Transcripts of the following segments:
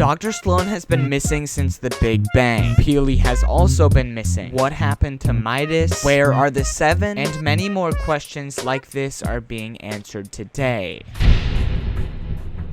Dr. Sloan has been missing since the Big Bang. Peely has also been missing. What happened to Midas? Where are the 7? And many more questions like this are being answered today.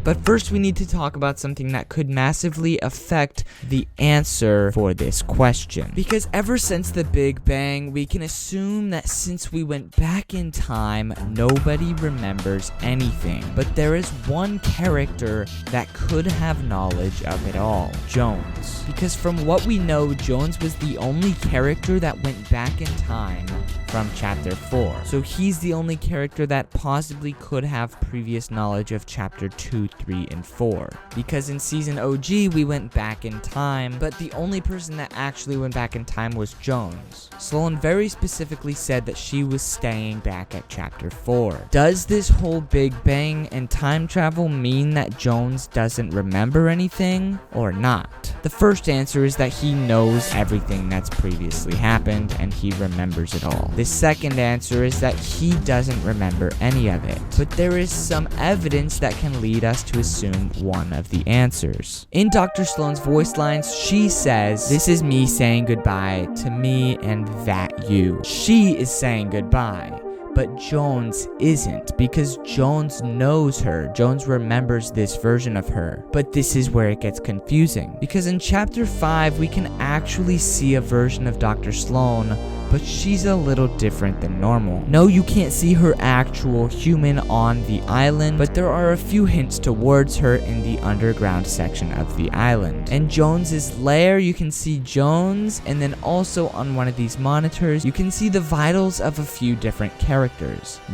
But first we need to talk about something that could massively affect the answer for this question. Because ever since the Big Bang, we can assume that since we went back in time, nobody remembers anything. But there is one character that could have knowledge of it all, Jones. Because from what we know, Jones was the only character that went back in time from chapter 4. So he's the only character that possibly could have previous knowledge of chapter 2, 3, and 4. Because in season OG, we went back in time, but the only person that actually went back in time was Jones. Sloan very specifically said that she was staying back at chapter 4. Does this whole Big Bang and time travel mean that Jones doesn't remember anything, or not? The first answer is that he knows everything that's previously happened, and he remembers it all. The second answer is that he doesn't remember any of it. But there is some evidence that can lead us to assume one of the answers. In Dr. Sloan's voice lines, she says, "This is me saying goodbye to me and that you." She is saying goodbye. But Jones isn't, because Jones knows her. Jones remembers this version of her. But this is where it gets confusing, because in chapter 5, we can actually see a version of Dr. Sloan, but she's a little different than normal. No, you can't see her actual human on the island, but there are a few hints towards her in the underground section of the island. In Jones's lair, you can see Jones, and then also on one of these monitors, you can see the vitals of a few different characters.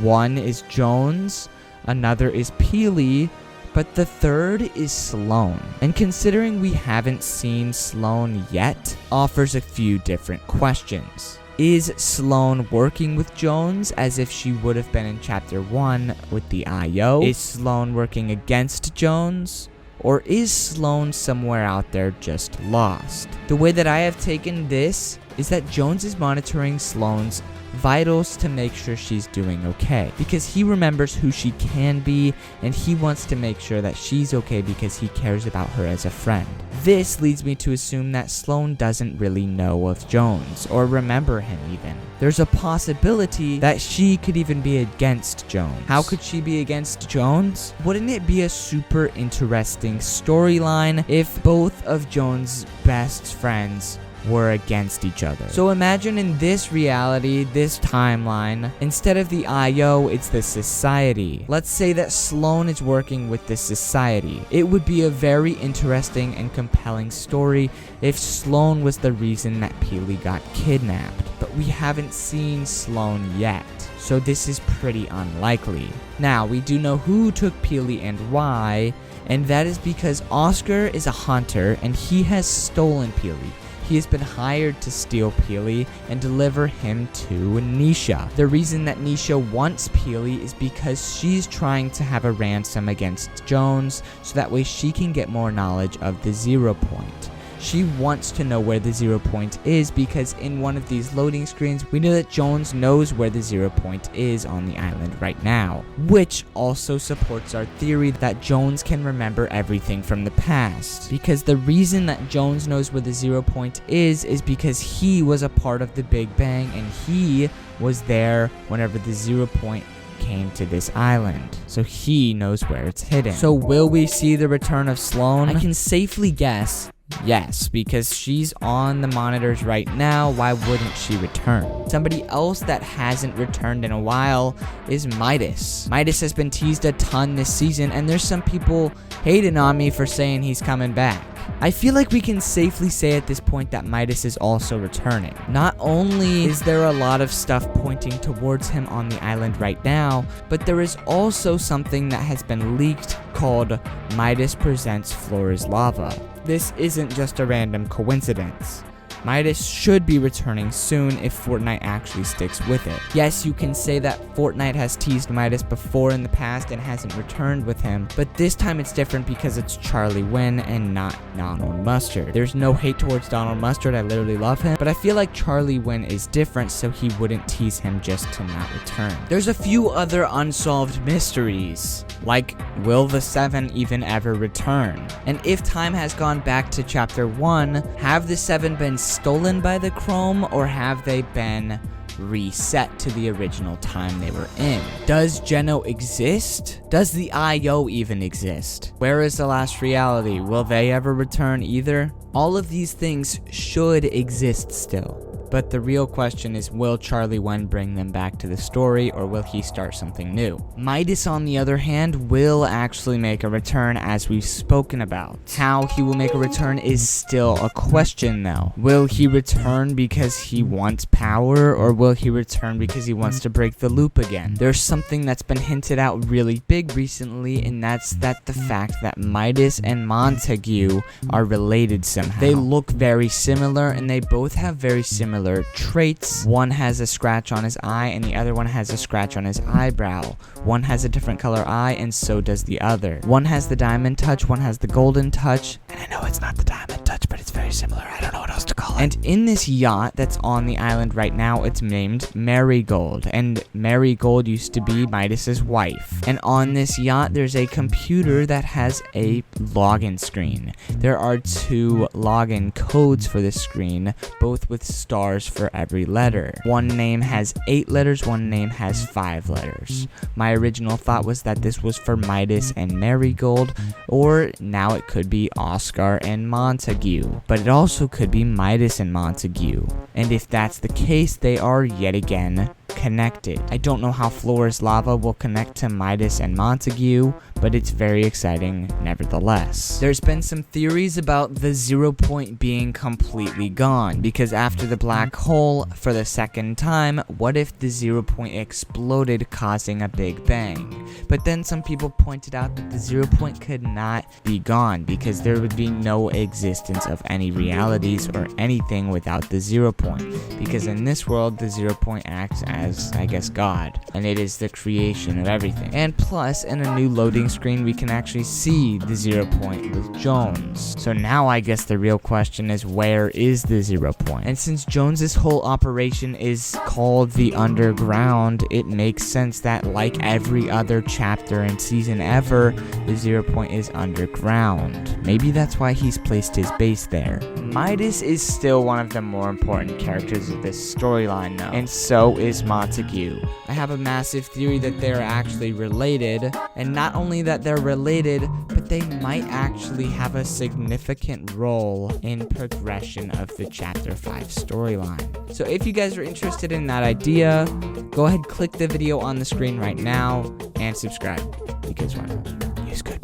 One is Jones, another is Peely, but the third is Sloan. And considering we haven't seen Sloan yet, offers a few different questions. Is Sloan working with Jones as if she would have been in chapter 1 with the IO? Is Sloan working against Jones? Or is Sloan somewhere out there just lost? The way that I have taken this is that Jones is monitoring Sloan's vitals to make sure she's doing okay, because he remembers who she can be, and he wants to make sure that she's okay because he cares about her as a friend. This leads me to assume that Sloan doesn't really know of Jones, or remember him even. There's a possibility that she could even be against Jones. How could she be against Jones? Wouldn't it be a super interesting storyline if both of Jones' best friends were against each other? So imagine in this reality, this timeline, instead of the IO, it's the society. Let's say that Sloan is working with the society. It would be a very interesting and compelling story if Sloan was the reason that Peely got kidnapped. But we haven't seen Sloan yet, so this is pretty unlikely. Now, we do know who took Peely and why, and that is because Oscar is a hunter and he has stolen Peely. He has been hired to steal Peely and deliver him to Nisha. The reason that Nisha wants Peely is because she's trying to have a ransom against Jones so that way she can get more knowledge of the 0 point. She wants to know where the 0 point is because in one of these loading screens, we know that Jones knows where the 0 point is on the island right now, which also supports our theory that Jones can remember everything from the past. Because the reason that Jones knows where the 0 point is because he was a part of the Big Bang and he was there whenever the 0 point came to this island, so he knows where it's hidden. So will we see the return of Sloan? I can safely guess yes, because she's on the monitors right now. Why wouldn't she return? Somebody else that hasn't returned in a while is Midas. Midas has been teased a ton this season, and there's some people hating on me for saying he's coming back. I feel like we can safely say at this point that Midas is also returning. Not only is there a lot of stuff pointing towards him on the island right now, but there is also something that has been leaked called Midas Presents Floor is Lava. This isn't just a random coincidence. Midas should be returning soon if Fortnite actually sticks with it. Yes, you can say that Fortnite has teased Midas before in the past and hasn't returned with him, but this time it's different because it's Charlie Wynn and not Donald Mustard. There's no hate towards Donald Mustard, I literally love him, but I feel like Charlie Wynn is different, so he wouldn't tease him just to not return. There's a few other unsolved mysteries, like will the 7 even ever return? And if time has gone back to chapter 1, have the 7 been stolen by the Chrome, or have they been reset to the original time they were in? Does Geno exist? Does the IO even exist? Where is the last reality? Will they ever return either? All of these things should exist still. But the real question is, will Charlie Wynn bring them back to the story, or will he start something new? Midas, on the other hand, will actually make a return, as we've spoken about. How he will make a return is still a question, though. Will he return because he wants power, or will he return because he wants to break the loop again? There's something that's been hinted out really big recently, and that's the fact that Midas and Montague are related somehow. They look very similar, and they both have very similar traits. One has a scratch on his eye and the other one has a scratch on his eyebrow. One has a different color eye and so does the other. One has the diamond touch, one has the golden touch. And I know it's not the diamond touch, but it's very similar. I don't know what else to call it. And in this yacht that's on the island right now, it's named Marigold. And Marigold used to be Midas's wife. And on this yacht, there's a computer that has a login screen. There are 2 login codes for this screen, both with stars for every letter. One name has 8 letters, one name has 5 letters. My original thought was that this was for Midas and Marigold, or now it could be Oscar and Montague, but it also could be Midas and Montague. And if that's the case, they are yet again connected. I don't know how Flora's lava will connect to Midas and Montague, but it's very exciting nevertheless. There's been some theories about the 0 point being completely gone, because after the black hole for the second time, what if the 0 point exploded, causing a big bang? But then some people pointed out that the 0 point could not be gone, because there would be no existence of any realities or anything without the 0 point, because in this world the 0 point acts as, I guess, God, and it is the creation of everything. And plus, in a new loading screen, we can actually see the 0 point with Jones. So now I guess the real question is, where is the 0 point? And since Jones's whole operation is called the Underground, it makes sense that, like every other chapter and season ever, the 0 point is underground. Maybe that's why he's placed his base there. Midas is still one of the more important characters of this storyline though, and so is Montague. I have a massive theory that they're actually related, and not only that they're related, but they might actually have a significant role in progression of the chapter 5 storyline. So if you guys are interested in that idea, go ahead, click the video on the screen right now and subscribe, because why not? Use code